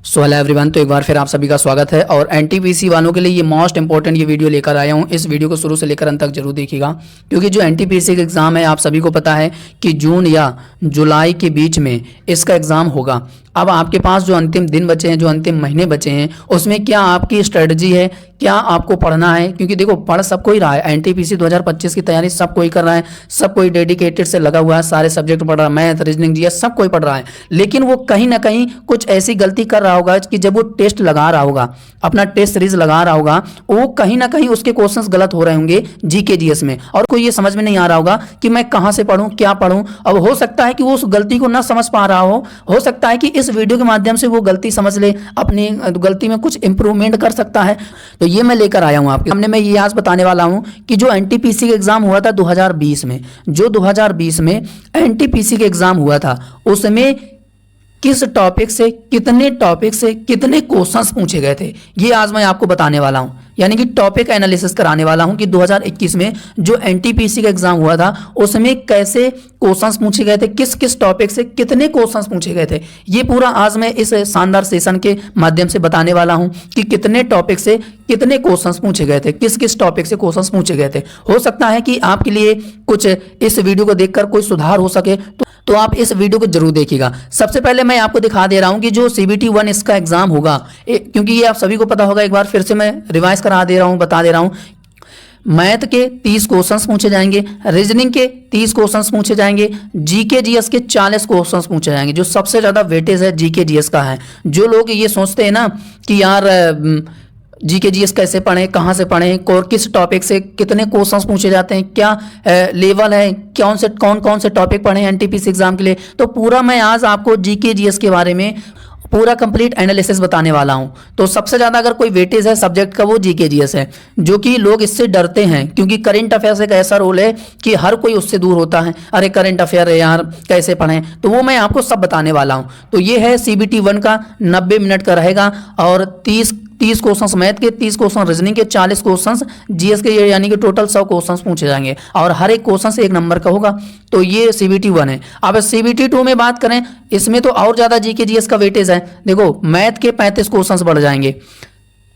So hello everyone, तो एक बार फिर आप सभी का स्वागत है। और एनटीपीसी वालों के लिए ये मोस्ट इंपॉर्टेंट ये वीडियो लेकर आया हूँ। इस वीडियो को शुरू से लेकर अंत तक जरूर देखिएगा, क्योंकि जो एनटीपीसी का एग्ज़ाम है आप सभी को पता है कि जून या जुलाई के बीच में इसका एग्ज़ाम होगा। अब आपके पास जो अंतिम दिन बचे हैं, जो अंतिम महीने बचे हैं, उसमें क्या आपकी स्ट्रेटजी है, क्या आपको पढ़ना है? क्योंकि देखो, पढ़ सब कोई रहा है, एनटीपीसी 2025 की तैयारी सब कोई कर रहा है, सब कोई डेडिकेटेड से लगा हुआ है, सारे सब्जेक्ट पढ़ रहा है, मैथ, रीजनिंग, जीएस सब कोई पढ़ रहा है। लेकिन वो कहीं ना कहीं कुछ ऐसी गलती कर रहा होगा कि जब वो टेस्ट लगा रहा होगा, अपना टेस्ट सीरीज लगा रहा होगा, वो कहीं ना कहीं उसके क्वेश्चंस गलत हो रहे होंगे जीके जीएस में, और कोई ये समझ में नहीं आ रहा होगा कि मैं कहाँ से पढ़ूं, क्या पढ़ूं। अब हो सकता है कि वो उस गलती को ना समझ पा रहा हो सकता है कि इस वीडियो के माध्यम से वो गलती समझ ले, अपनी गलती में कुछ इंप्रूवमेंट कर सकता है। तो ये मैं लेकर आया हूं आपके सामने। मैं ये आज बताने वाला हूं कि जो एनटीपीसी का एग्जाम हुआ था 2020 में, जो 2020 में एनटीपीसी का एग्जाम हुआ था, उसमें किस टॉपिक से कितने क्वेश्चंस पूछे गए थे, ये आज मैं आपको बताने वाला हूं। यानी कि टॉपिक एनालिसिस कराने वाला हूं कि 2021 में जो एनटीपीसी का एग्जाम हुआ था उसमें कैसे क्वेश्चंस पूछे गए थे, किस किस टॉपिक से कितने क्वेश्चंस पूछे गए थे। ये पूरा आज मैं इस शानदार सेशन के माध्यम से बताने वाला हूं कि कितने टॉपिक से कितने क्वेश्चंस पूछे गए थे, किस किस टॉपिक से क्वेश्चंस पूछे गए थे। हो सकता है कि आपके लिए कुछ इस वीडियो को देखकर कोई सुधार हो सके, तो आप इस वीडियो को जरूर देखिएगा। सबसे पहले मैं आपको दिखा दे रहा हूं कि जो CBT 1 इसका एग्जाम होगा, क्योंकि ये आप सभी को पता होगा, एक बार फिर से मैं रिवाइज करा दे रहा हूं, बता दे रहा हूं। मैथ के 30 क्वेश्चंस पूछे जाएंगे, रीजनिंग के 30 क्वेश्चंस पूछे जाएंगे, जीके जीएस के 40 क्वेश्चंस पूछे जाएंगे। जो सबसे ज्यादा वेटेज है जीके जीएस का है। जो लोग ये सोचते हैं ना कि यार जीके जीएस कैसे पढ़ें, कहाँ से पढ़ें, और किस टॉपिक से कितने क्वेश्चंस पूछे जाते हैं, क्या लेवल है, कौन कौन से टॉपिक पढ़ें एनटीपीसी एग्जाम के लिए, तो पूरा मैं आज आपको जीके जीएस के बारे में पूरा कंप्लीट एनालिसिस बताने वाला हूं। तो सबसे ज्यादा अगर कोई वेटेज है सब्जेक्ट का, वो जीके जीएस है, जो कि लोग इससे डरते हैं, क्योंकि करंट अफेयर्स एक ऐसा रोल है कि हर कोई उससे दूर होता है। अरे करंट अफेयर है यार, कैसे पढ़ें, तो वो मैं आपको सब बताने वाला हूं। तो ये है CBT 1 का 90 मिनट का रहेगा, और 30 क्वेश्चंस मैथ के, 30 क्वेश्चन रीजनिंग के, 40 क्वेश्चंस जीएस के, यानी कि टोटल 100 क्वेश्चंस पूछे जाएंगे, और हर एक क्वेश्चन से 1 नंबर का होगा। तो ये CBT 1 है। अब CBT 2 में बात करें, इसमें तो और ज्यादा जीके जीएस का वेटेज है। देखो, मैथ के 35 क्वेश्चंस बढ़ जाएंगे,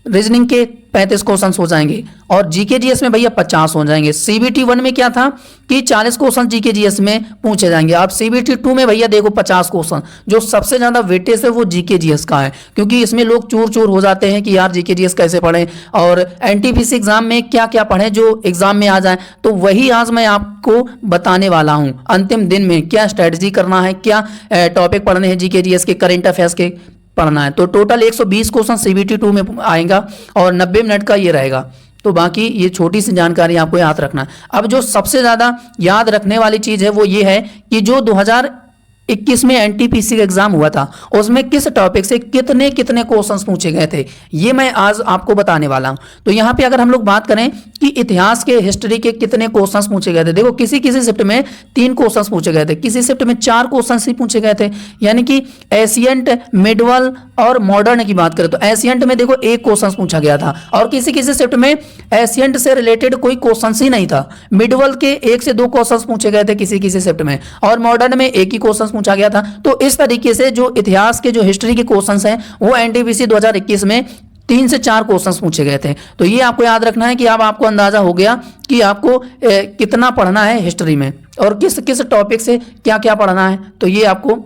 रीजनिंग के 35 क्वेश्चंस हो जाएंगे, और जीके जीएस में भैया 50 हो जाएंगे। CBT 1 में क्या था कि 40 क्वेश्चन जीके जीएस में पूछे जाएंगे। अब CBT 2 में भैया देखो 50 क्वेश्चन। जो सबसे ज्यादा वेटेज है वो जीके जीएस का है, क्योंकि इसमें लोग चूर चूर हो जाते हैं कि यार जीके जीएस कैसे पढ़ें, और एनटीपीसी एग्जाम में क्या क्या पढ़ें जो एग्जाम में आ जाए। तो वही आज मैं आपको बताने वाला हूं, अंतिम दिन में क्या स्ट्रेटजी करना है, क्या टॉपिक पढ़ने हैं जीके जीएस के, करंट अफेयर्स के पढ़ना है। तो टोटल 120 क्वेश्चन CBT 2 में आएगा, और 90 मिनट का ये रहेगा। तो बाकी ये छोटी सी जानकारी आपको याद रखना है। अब जो सबसे ज्यादा याद रखने वाली चीज है वो ये है कि जो 2021 में एनटीपीसी का एग्जाम हुआ था, उसमें किस टॉपिक से कितने क्वेश्चंस पूछे गए थे, ये मैं आज आपको बताने वाला हूं। तो यहां पे अगर हम लोग बात करें कि इतिहास के, हिस्ट्री के कितने क्वेश्चंस पूछे गए थे, देखो किसी शिफ्ट में 3 क्वेश्चंस पूछे गए थे, किसी शिफ्ट में 4 क्वेश्चंस ही पूछे गए थे। यानी कि एशियंट, मिडवल और मॉडर्न की बात करें तो एशियंट में देखो 1 क्वेश्चन पूछा गया था, और किसी शिफ्ट में एशियंट से रिलेटेड कोई क्वेश्चन ही नहीं था। मिडवल के 1 से 2 क्वेश्चन पूछे गए थे किसी शिफ्ट में, और मॉडर्न में 1 ही क्वेश्चन पूछा गया था। तो इस तरीके से जो इतिहास के, जो हिस्ट्री के क्वेश्चंस हैं, वो एनटीपीसी 2021 में 3 से 4 क्वेश्चंस पूछे गए थे। तो ये आपको याद रखना है कि अब आपको अंदाजा हो गया कि आपको कितना पढ़ना है हिस्ट्री में, और किस किस टॉपिक से क्या क्या पढ़ना है। तो ये आपको।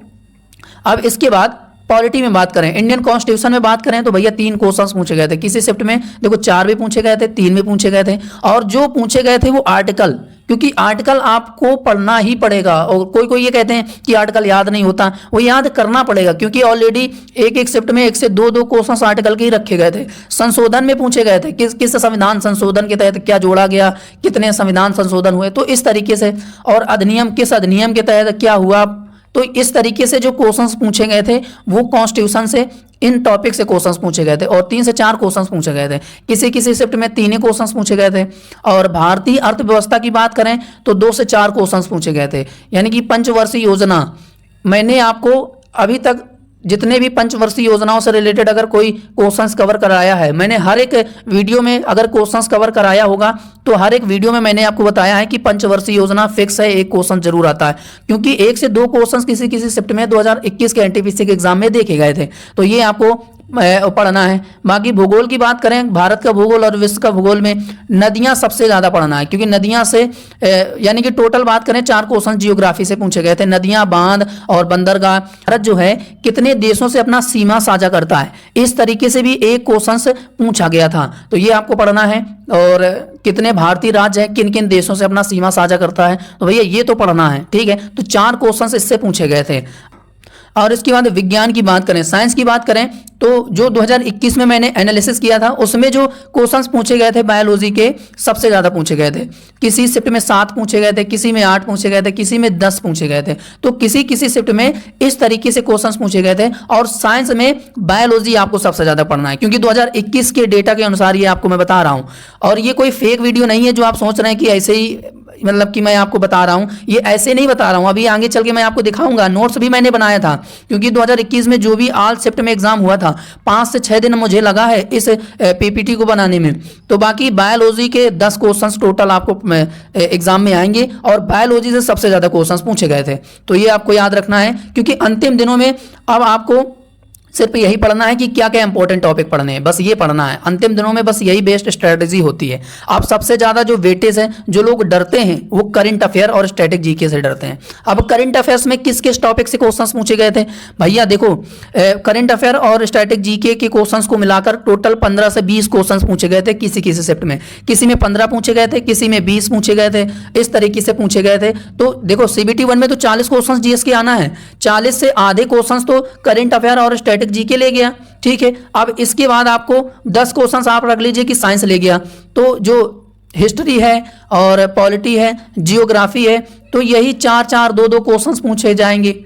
अब इसके बाद पॉलिटी में बात करें, इंडियन कॉन्स्टिट्यूशन में बात करें, तो भैया 3 क्वेश्चंस पूछे गए थे। किसी शिफ्ट में देखो 4 भी पूछे गए थे, 3 भी पूछे गए थे, और जो पूछे गए थे वो आर्टिकल, क्योंकि आर्टिकल आपको पढ़ना ही पड़ेगा। और कोई ये कहते हैं कि आर्टिकल याद नहीं होता, वो याद करना पड़ेगा, क्योंकि ऑलरेडी एक शिफ्ट में 1 से 2 क्वेश्चन आर्टिकल के ही रखे गए थे। संशोधन में पूछे गए थे, किस संविधान संशोधन के तहत क्या जोड़ा गया, कितने संविधान संशोधन हुए, तो इस तरीके से, और अधिनियम, किस अधिनियम के तहत क्या हुआ। तो इस तरीके से जो क्वेश्चंस पूछे गए थे वो कॉन्स्टिट्यूशन से, इन टॉपिक से क्वेश्चंस पूछे गए थे, और 3 से 4 क्वेश्चंस पूछे गए थे। किसी शिफ्ट में 3 ही क्वेश्चंस पूछे गए थे। और भारतीय अर्थव्यवस्था की बात करें तो 2 से 4 क्वेश्चंस पूछे गए थे। यानी कि पंचवर्षीय योजना, मैंने आपको अभी तक जितने भी पंचवर्षीय योजनाओं से रिलेटेड अगर कोई क्वेश्चंस कवर कराया है, मैंने हर एक वीडियो में अगर क्वेश्चंस कवर कराया होगा तो हर एक वीडियो में मैंने आपको बताया है कि पंचवर्षीय योजना फिक्स है, एक क्वेश्चन जरूर आता है, क्योंकि 1 से 2 क्वेश्चंस किसी शिफ्ट में 2021 के एनटीपीसी के एग्जाम में देखे गए थे। तो ये आपको पढ़ना है। बाकी भूगोल की बात करें, भारत का भूगोल और विश्व का भूगोल में नदियां सबसे ज़्यादा पढ़ना है, क्योंकि नदियां से यानी कि टोटल बात करें 4 क्वेश्चन जियोग्राफी से पूछे गए थे। नदियां, बांध और बंदरगाह। भारत जो है कितने देशों से अपना सीमा साझा करता है, इस तरीके से भी एक क्वेश्चन पूछा गया था, तो ये आपको पढ़ना है। और कितने भारतीय राज्य हैं, किन किन देशों से अपना सीमा साझा करता है, तो भैया ये तो पढ़ना है, ठीक है। तो 4 क्वेश्चन इससे पूछे गए थे। और इसके बाद विज्ञान की बात करें, साइंस की बात करें, तो जो 2021 में मैंने एनालिसिस किया था उसमें जो क्वेश्चंस पूछे गए थे बायोलॉजी के सबसे ज़्यादा पूछे गए थे। किसी शिफ्ट में 7 पूछे गए थे, किसी में 8 पूछे गए थे, किसी में 10 पूछे गए थे। तो किसी किसी शिफ्ट में इस तरीके से क्वेश्चंस पूछे गए थे। और साइंस में बायोलॉजी आपको सबसे ज़्यादा पढ़ना है, क्योंकि 2021 के डेटा के अनुसार ये आपको मैं बता रहा हूँ। और ये कोई फेक वीडियो नहीं है जो आप सोच रहे हैं कि ऐसे ही मतलब कि मैं आपको बता रहा हूं, ये ऐसे नहीं बता रहा हूं। अभी आगे चल के मैं आपको दिखाऊंगा, नोट्स भी मैंने बनाया था, क्योंकि 2021 में जो भी ऑल शिफ्ट में एग्जाम हुआ था 5 से 6 दिन मुझे लगा है इस पीपीटी को बनाने में। तो बाकी बायोलॉजी के 10 क्वेश्चंस टोटल आपको एग्जाम में आएंगे, और बायोलॉजी से सबसे ज्यादा क्वेश्चंस पूछे गए थे। तो ये आपको याद रखना है, क्योंकि अंतिम दिनों में अब आपको सिर्फ यही पढ़ना है कि क्या क्या इंपॉर्टेंट टॉपिक पढ़ने हैं, बस ये पढ़ना है। अंतिम दिनों में बस यही बेस्ट स्ट्रेटजी होती है। अब सबसे ज्यादा जो वेटेज है, जो लोग डरते हैं वो करंट अफेयर और स्टैटिक जीके से डरते हैं। अब करंट अफेयर्स में किस किस टॉपिक से क्वेश्चंस पूछे गए थे भैया, देखो करंट अफेयर और स्टैटिक जीके के क्वेश्चंस को मिलाकर टोटल 15 से 20 क्वेश्चंस पूछे गए थे किसी किसी शिफ्ट में। किसी में 15 पूछे गए थे, किसी में 20 पूछे गए थे, इस तरीके से पूछे गए थे। तो देखो सीबीटी 1 में तो 40 क्वेश्चंस जीएस के आना है, 40 से आधे क्वेश्चंस तो करंट अफेयर और स्टैटिक जीके ले गया, ठीक है। अब इसके बाद आपको 10 क्वेश्चंस आप रख लीजिए कि साइंस ले गया। तो जो हिस्ट्री है और पॉलिटी है, जियोग्राफी है, तो यही 4-4, 2-2 क्वेश्चंस पूछे जाएंगे।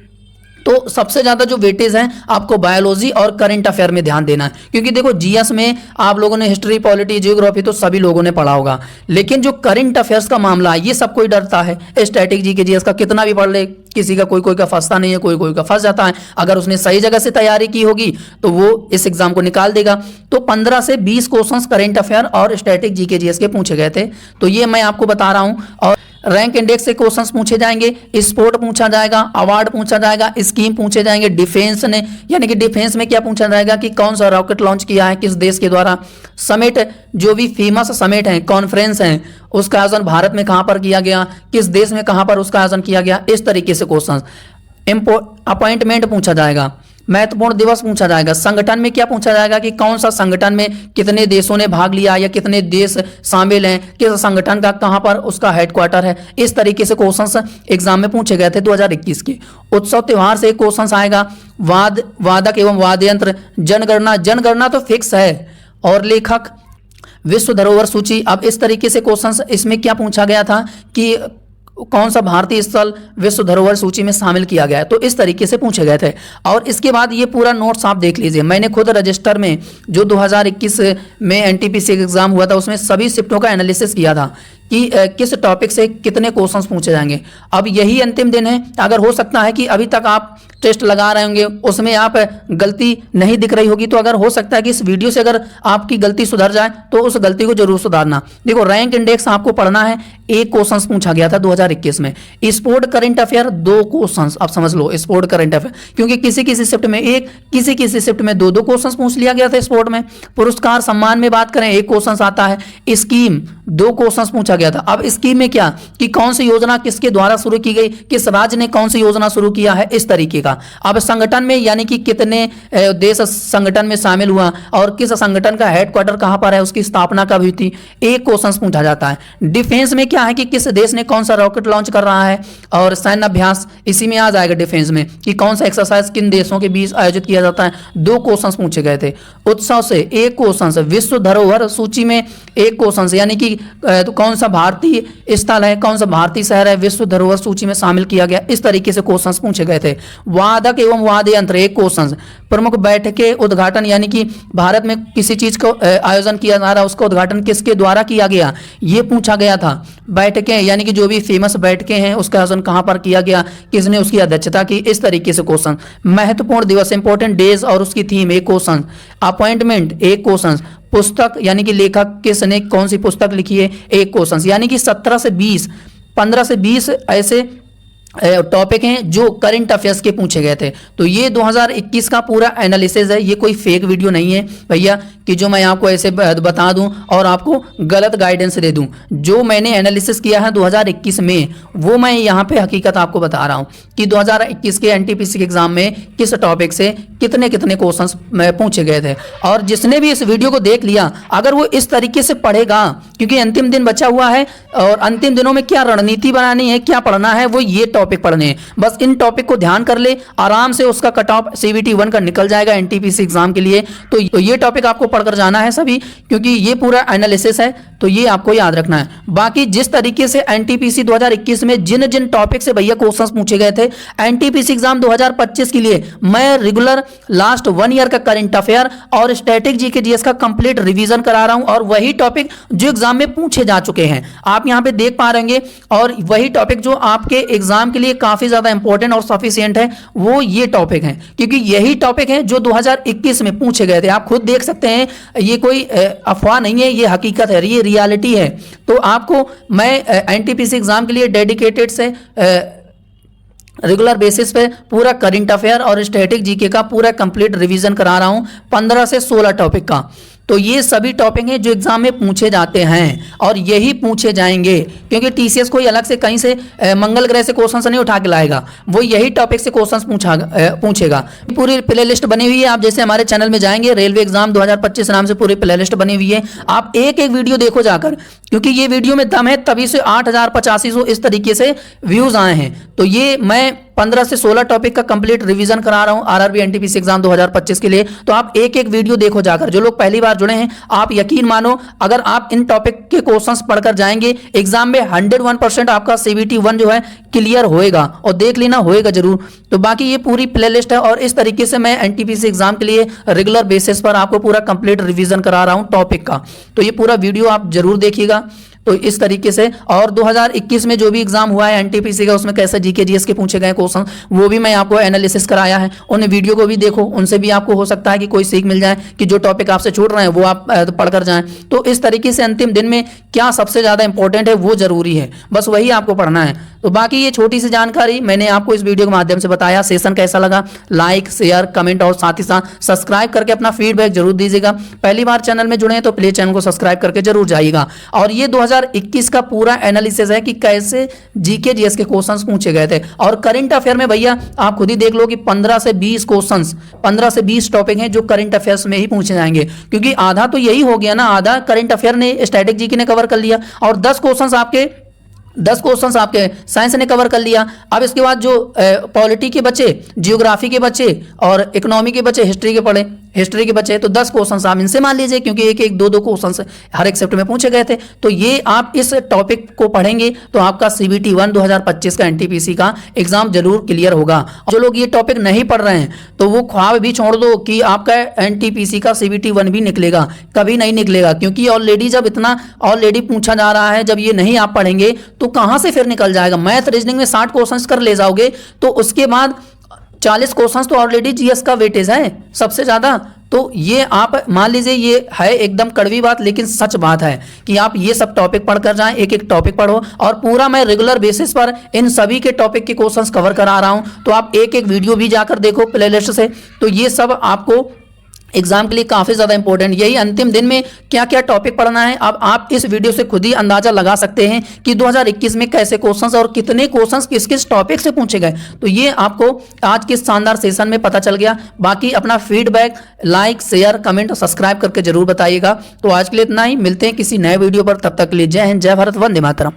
तो सबसे ज्यादा जो वेटेज है आपको बायोलॉजी और करंट अफेयर में ध्यान देना है, क्योंकि देखो जीएस में आप लोगों ने हिस्ट्री, पॉलिटी, जियोग्राफी तो सभी लोगों ने पढ़ा होगा, लेकिन जो करंट अफेयर्स का मामला है ये सब कोई डरता है। स्टैटिक जीके जीएस का कितना भी पढ़ ले, किसी का कोई का फंसता नहीं है, कोई का फंस जाता है। अगर उसने सही जगह से तैयारी की होगी तो वो इस एग्जाम को निकाल देगा। तो 15 से 20 क्वेश्चंस करंट अफेयर और स्टैटिक जीके जीएस के पूछे गए थे, तो ये मैं आपको बता रहा हूं। और रैंक इंडेक्स से क्वेश्चंस पूछे जाएंगे, स्पोर्ट पूछा जाएगा, अवार्ड पूछा जाएगा, स्कीम पूछे जाएंगे, डिफेंस ने यानी कि डिफेंस में क्या पूछा जाएगा कि कौन सा रॉकेट लॉन्च किया है किस देश के द्वारा, समिट जो भी फेमस समिट है, कॉन्फ्रेंस है, उसका आयोजन भारत में कहां पर किया गया, किस देश में कहां पर उसका आयोजन किया गया, इस तरीके से क्वेश्चन। अपॉइंटमेंट पूछा जाएगा, महत्वपूर्ण दिवस पूछा जाएगा, संगठन में क्या पूछा जाएगा कि कौन सा संगठन में कितने देशों ने भाग लिया या कितने देश शामिल हैं, किस संगठन का कहां पर उसका हेडक्वार्टर है, इस तरीके से क्वेश्चंस एग्जाम में पूछे गए थे 2021 के। उत्सव त्योहार से क्वेश्चंस आएगा, वादक एवं वाद्य यंत्र, जनगणना तो फिक्स है, और लेखक, विश्व धरोहर सूची। अब इस तरीके से क्वेश्चंस इसमें क्या पूछा गया था कि कौन सा भारतीय स्थल विश्व धरोहर सूची में शामिल किया गया है, तो इस तरीके से पूछे गए थे। और इसके बाद ये पूरा नोट्स आप देख लीजिए, मैंने खुद रजिस्टर में जो 2021 में एनटीपीसी एग्जाम हुआ था उसमें सभी शिफ्टों का एनालिसिस किया था कि किस टॉपिक से कितने क्वेश्चंस पूछे जाएंगे। अब यही अंतिम दिन है, अगर हो सकता है कि अभी तक आप टेस्ट लगा रहे होंगे उसमें आप गलती नहीं दिख रही होगी, तो अगर हो सकता है कि इस वीडियो से अगर आपकी गलती सुधर जाए तो उस गलती को जरूर सुधारना। देखो रैंक इंडेक्स आपको पढ़ना है, एक क्वेश्चन पूछा गया था 2021 में। स्पोर्ट करंट अफेयर 2 क्वेश्चन, आप समझ लो स्पोर्ट करंट अफेयर, क्योंकि किसी किसी शिफ्ट में एक, किसी किसी शिफ्ट में 2-2 क्वेश्चन पूछ लिया गया था स्पोर्ट में। पुरस्कार सम्मान में बात करें 1 क्वेश्चन आता है, स्कीम 2 क्वेश्चन पूछा गया था। अब स्कीम में क्या कि कौन सी योजना किसके द्वारा शुरू की गई, किस राज्य ने कौन सी योजना शुरू किया है, इस तरीके का। अब संगठन में यानी कि कितने देश संगठन में शामिल हुआ और किस संगठन का हेडक्वार्टर कहां पर है, उसकी स्थापना कब हुई थी, एक क्वेश्चन पूछा जाता है। डिफेंस में क्या है कि किस देश ने कौन सा रॉकेट लॉन्च कर रहा है, और सैन्य अभ्यास इसी में आ जाएगा डिफेंस में कि कौन सा एक्सरसाइज किन देशों के बीच आयोजित किया जाता है। 2 क्वेश्चन पूछे गए थे। उत्सव से 1 क्वेश्चन, विश्व धरोहर सूची में 1 क्वेश्चन, यानी कि कौन सा भारतीय स्थल है, कौन सा भारतीय शहर है विश्व धरोहर सूची में शामिल किया गया, इस तरीके से क्वेश्चन पूछे गए थे। वादक एवं वाद्य यंत्र 1 क्वेश्चन, प्रमुख बैठकें उद्घाटन यानी कि भारत में किसी चीज को आयोजन किया जा रहा है उसका उद्घाटन किसके द्वारा किया गया, ये पूछा गया था। बैठकें यानी कि जो भी फेमस बैठकें हैं उसका आयोजन कहां पर किया गया, किसने उसकी अध्यक्षता की, इस तरीके से क्वेश्चन। महत्वपूर्ण दिवस इंपॉर्टेंट डेज और उसकी थीम 1 क्वेश्चन। Appointment 1 question. पुस्तक यानी कि लेखक किसने कौन सी पुस्तक लिखी है, 1 क्वेश्चन। यानी कि 17 से 20, 15 से 20 ऐसे टॉपिक हैं जो करंट अफेयर्स के पूछे गए थे। तो ये 2021 का पूरा एनालिसिस है, ये कोई फेक वीडियो नहीं है भैया कि जो मैं आपको ऐसे बता दूं और आपको गलत गाइडेंस दे दूं। जो मैंने एनालिसिस किया है 2021 में वो मैं यहाँ पे हकीकत आपको बता रहा हूँ कि 2021 के एनटीपीसी के एग्जाम में किस टॉपिक से कितने कितने क्वेश्चंस पूछे गए थे। और जिसने भी इस वीडियो को देख लिया, अगर वो इस तरीके से पढ़ेगा, क्योंकि अंतिम दिन बचा हुआ है और अंतिम दिनों में क्या रणनीति बनानी है, क्या पढ़ना है, वो ये टॉपिक पढ़ने हैं। बस इन टॉपिक को ध्यान कर ले, आराम से उसका कट ऑफ सीबीटी 1 का निकल जाएगा एनटीपीसी एग्जाम के लिए। तो ये टॉपिक आपको पढ़कर जाना है सभी, क्योंकि ये पूरा एनालिसिस है, तो ये आपको याद रखना है। बाकी जिस तरीके से एनटीपीसी 2021 में जिन जिन टॉपिक से भैया क्वेश्चंस पूछे गए थे, एनटीपीसी एग्जाम 2025 के लिए मैं रेगुलर लास्ट 1 ईयर का करंट अफेयर और स्टैटिक जीके जीएस का कंप्लीट रिवीजन करा रहा हूं, और वही टॉपिक जो एग्जाम में पूछे जा चुके हैं आप यहां पे देख पा रहे हैं, और वही टॉपिक जो आपके एग्जाम के लिए काफी ज्यादा इंपॉर्टेंट और सफिशिएंट है, वो ये टॉपिक है, क्योंकि यही टॉपिक है जो 2021 में पूछे गए थे। आप खुद देख सकते हैं, ये कोई अफवाह नहीं है, ये हकीकत है, ये रियलिटी है। तो आपको मैं एनटीपीसी एग्जाम के लिए डेडिकेटेड से रेगुलर बेसिस पे पूरा करंट अफेयर और स्टैटिक जीके का पूरा कंप्लीट रिवीजन करा रहा हूं 15 से 16 टॉपिक का। तो ये सभी टॉपिक हैं जो एग्जाम में पूछे जाते हैं और यही पूछे जाएंगे, क्योंकि टीसीएस कोई अलग से कहीं से मंगल ग्रह से क्वेश्चंस नहीं उठा के लाएगा, वो यही टॉपिक से क्वेश्चंस पूछेगा। पूरी प्लेलिस्ट बनी हुई है, आप जैसे हमारे चैनल में जाएंगे रेलवे एग्जाम 2025 नाम से पूरी प्लेलिस्ट बनी हुई है, आप एक एक वीडियो देखो जाकर, क्योंकि ये वीडियो में दम है, तभी से 8,085 इस तरीके से व्यूज आए हैं। तो ये मैं 15 से 16 टॉपिक का कंप्लीट रिवीजन करा रहा हूं आरआरबी एनटीपीसी एग्जाम 2025 के लिए। तो आप एक एक वीडियो देखो जाकर। जो लोग पहली बार जुड़े हैं, आप यकीन मानो, अगर आप इन टॉपिक के क्वेश्चंस पढ़कर जाएंगे एग्जाम में 101% आपका सीबीटी 1 जो है क्लियर होएगा, और देख लेना होएगा जरूर। तो बाकी ये पूरी प्लेलिस्ट है, और इस तरीके से मैं एनटीपीसी एग्जाम के लिए रेगुलर बेसिस पर आपको पूरा कंप्लीट रिवीजन करा रहा हूं टॉपिक का। तो ये पूरा वीडियो आप जरूर देखिएगा। तो इस तरीके से, और 2021 में जो भी एग्जाम हुआ है एनटीपीसी का, उसमें कैसे जीके जीएस के पूछे गए क्वेश्चन, वो भी मैं आपको एनालिसिस कराया है। उन वीडियो को भी देखो, उनसे भी आपको हो सकता है कि कोई सीख मिल जाए कि जो टॉपिक आपसे छूट रहे हैं वो आप पढ़कर जाएं। तो इस तरीके से अंतिम दिन में क्या सबसे ज्यादा इंपॉर्टेंट है वो जरूरी है, बस वही आपको पढ़ना है। तो बाकी ये छोटी सी जानकारी मैंने आपको इस वीडियो के माध्यम से बताया। सेशन कैसा लगा, लाइक शेयर कमेंट और साथ ही साथ सब्सक्राइब करके अपना फीडबैक जरूर दीजिएगा। पहली बार चैनल में जुड़े हैं तो प्लीज चैनल को सब्सक्राइब करके जरूर जाइएगा। और ये 2021 का पूरा एनालिसिस है कि कैसे जीके जीएस के क्वेश्चंस पूछे गए थे। और करंट अफेयर में भैया आप खुद ही देख लो कि 15 से 20 क्वेश्चंस, 15 से 20 टॉपिक हैं जो करंट अफेयर्स में ही पूछे जाएंगे, क्योंकि आधा तो यही हो गया ना, आधा करंट अफेयर ने स्टैटिक जीके ने कवर कर लिया, और 10 क्वेश्चंस आपके साइंस ने कवर कर लिया। अब इसके बाद जो पॉलिटी के बचे, जियोग्राफी के बचे, और इकोनॉमी के बचे, हिस्ट्री के बचे, तो 10 क्वेश्चंस आप इनसे मान लीजिए, क्योंकि एक एक दो क्वेश्चंस हर एक शिफ्ट में पूछे गए थे। तो ये आप इस टॉपिक को पढ़ेंगे तो आपका सीबीटी 1 2025 का एनटीपीसी का एग्जाम जरूर क्लियर होगा। जो लोग ये टॉपिक नहीं पढ़ रहे हैं तो वो ख्वाब भी छोड़ दो कि आपका एनटीपीसी का सीबीटी 1 भी निकलेगा, कभी नहीं निकलेगा, क्योंकि ऑलरेडी जब इतना ऑलरेडी पूछा जा रहा है, जब ये नहीं आप पढ़ेंगे तो कहां से फिर निकल जाएगा। मैथ रीजनिंग में 60 क्वेश्चंस कर ले जाओगे तो उसके बाद 40 क्वेश्चंस तो ऑलरेडी जीएस का वेटेज है सबसे ज्यादा। तो ये आप मान लीजिए, ये है एकदम कड़वी बात लेकिन सच बात है कि आप ये सब टॉपिक पढ़कर जाएं, एक एक टॉपिक पढ़ो। और पूरा मैं रेगुलर बेसिस पर इन सभी के टॉपिक के क्वेश्चंस कवर करा रहा हूं, तो आप एक एक वीडियो भी जाकर देखो प्लेलिस्ट से। तो ये सब आपको एग्जाम के लिए काफी ज्यादा इंपॉर्टेंट, यही अंतिम दिन में क्या क्या टॉपिक पढ़ना है। अब आप इस वीडियो से खुद ही अंदाजा लगा सकते हैं कि 2021 में कैसे क्वेश्चंस और कितने क्वेश्चंस किस किस टॉपिक से पूछे गए। तो ये आपको आज के शानदार सेशन में पता चल गया। बाकी अपना फीडबैक लाइक शेयर कमेंट और सब्सक्राइब करके जरूर बताइएगा। तो आज के लिए इतना ही, मिलते हैं किसी नए वीडियो पर, तब तक के लिए जय हिंद, जय भारत, वंदे मातरम।